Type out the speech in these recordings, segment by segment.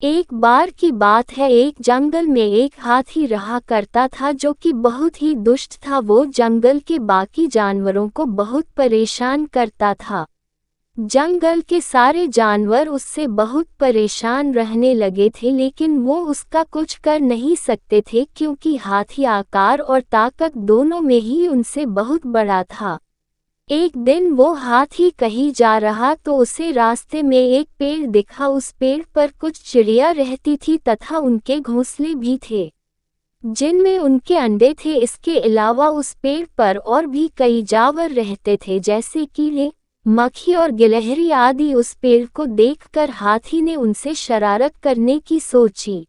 एक बार की बात है, एक जंगल में एक हाथी रहा करता था जो कि बहुत ही दुष्ट था। वो जंगल के बाकी जानवरों को बहुत परेशान करता था। जंगल के सारे जानवर उससे बहुत परेशान रहने लगे थे, लेकिन वो उसका कुछ कर नहीं सकते थे क्योंकि हाथी आकार और ताकत दोनों में ही उनसे बहुत बड़ा था। एक दिन वो हाथी कहीं जा रहा तो उसे रास्ते में एक पेड़ दिखा। उस पेड़ पर कुछ चिड़िया रहती थी तथा उनके घोंसले भी थे जिनमें उनके अंडे थे। इसके अलावा उस पेड़ पर और भी कई जानवर रहते थे जैसे कीड़े, मक्खी और गिलहरी आदि। उस पेड़ को देखकर हाथी ने उनसे शरारत करने की सोची।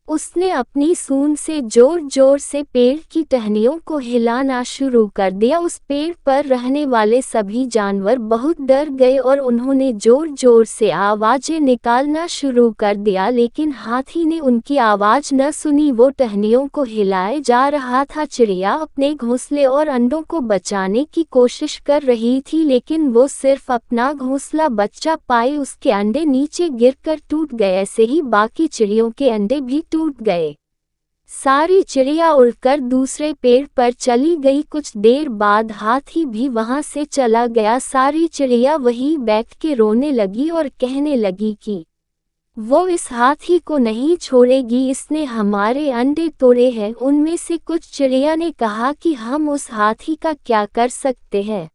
उसने अपनी सूंड से जोर जोर से पेड़ की टहनियों को हिलाना शुरू कर दिया। उस पेड़ पर रहने वाले सभी जानवर बहुत डर गए और उन्होंने जोर जोर से आवाजें निकालना शुरू कर दिया, लेकिन हाथी ने उनकी आवाज न सुनी। वो टहनियों को हिलाए जा रहा था। चिड़िया अपने घोंसले और अंडों को बचाने की कोशिश कर रही थी, लेकिन वो सिर्फ अपना घोंसला बचा पाई। उसके अंडे नीचे गिरकर टूट गए। ऐसे ही बाकी चिड़ियों के अंडे भी टूट गए। सारी चिड़िया उड़कर दूसरे पेड़ पर चली गई। कुछ देर बाद हाथी भी वहां से चला गया। सारी चिड़िया वहीं बैठ के रोने लगी और कहने लगी कि वो इस हाथी को नहीं छोड़ेगी, इसने हमारे अंडे तोड़े हैं। उनमें से कुछ चिड़िया ने कहा कि हम उस हाथी का क्या कर सकते हैं,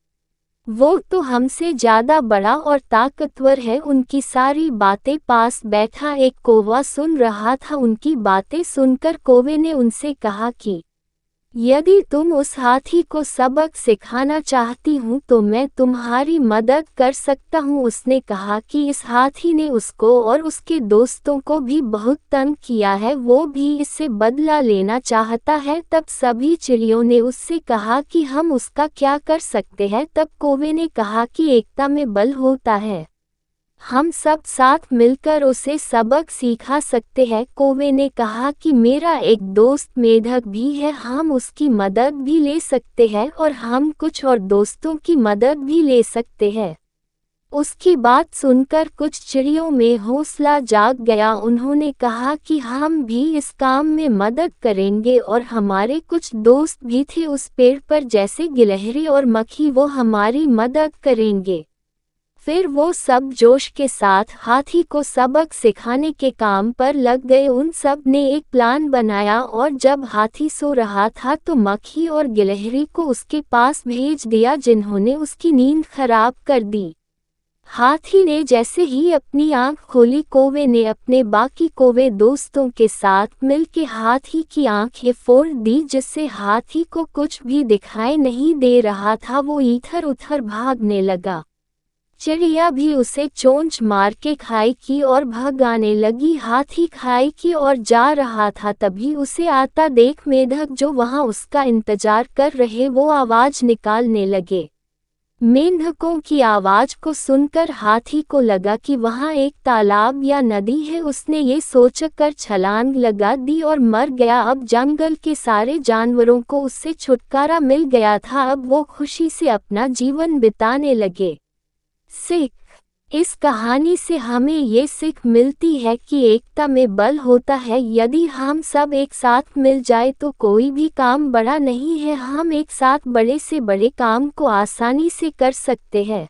वो तो हमसे ज्यादा बड़ा और ताकतवर है। उनकी सारी बातें पास बैठा एक कौवा सुन रहा था। उनकी बातें सुनकर कौवे ने उनसे कहा कि यदि तुम उस हाथी को सबक सिखाना चाहती हूँ तो मैं तुम्हारी मदद कर सकता हूँ। उसने कहा कि इस हाथी ने उसको और उसके दोस्तों को भी बहुत तंग किया है, वो भी इससे बदला लेना चाहता है। तब सभी चिड़ियों ने उससे कहा कि हम उसका क्या कर सकते हैं। तब कौवे ने कहा कि एकता में बल होता है, हम सब साथ मिलकर उसे सबक सिखा सकते हैं। कौवे ने कहा कि मेरा एक दोस्त मेढक भी है, हम उसकी मदद भी ले सकते हैं और हम कुछ और दोस्तों की मदद भी ले सकते हैं। उसकी बात सुनकर कुछ चिड़ियों में हौसला जाग गया। उन्होंने कहा कि हम भी इस काम में मदद करेंगे और हमारे कुछ दोस्त भी थे उस पेड़ पर जैसे गिलहरी और मक्खी, वो हमारी मदद करेंगे। फिर वो सब जोश के साथ हाथी को सबक सिखाने के काम पर लग गए। उन सब ने एक प्लान बनाया और जब हाथी सो रहा था तो मक्खी और गिलहरी को उसके पास भेज दिया जिन्होंने उसकी नींद खराब कर दी। हाथी ने जैसे ही अपनी आंख खोली, कौवे ने अपने बाकी कौवे दोस्तों के साथ मिलकर हाथी की आंखें फोड़ दी जिससे हाथी को कुछ भी दिखाई नहीं दे रहा था। वो इधर उधर भागने लगा। चिड़िया भी उसे चोंच मार के खाई की और भगाने लगी। हाथी खाई की ओर जा रहा था, तभी उसे आता देख मेढक जो वहां उसका इंतजार कर रहे वो आवाज निकालने लगे। मेंढकों की आवाज को सुनकर हाथी को लगा कि वहां एक तालाब या नदी है। उसने ये सोचकर छलांग लगा दी और मर गया। अब जंगल के सारे जानवरों को उससे छुटकारा मिल गया था। अब वो खुशी से अपना जीवन बिताने लगे। सीख, इस कहानी से हमें ये सीख मिलती है कि एकता में बल होता है। यदि हम सब एक साथ मिल जाए तो कोई भी काम बड़ा नहीं है, हम एक साथ बड़े से बड़े काम को आसानी से कर सकते हैं।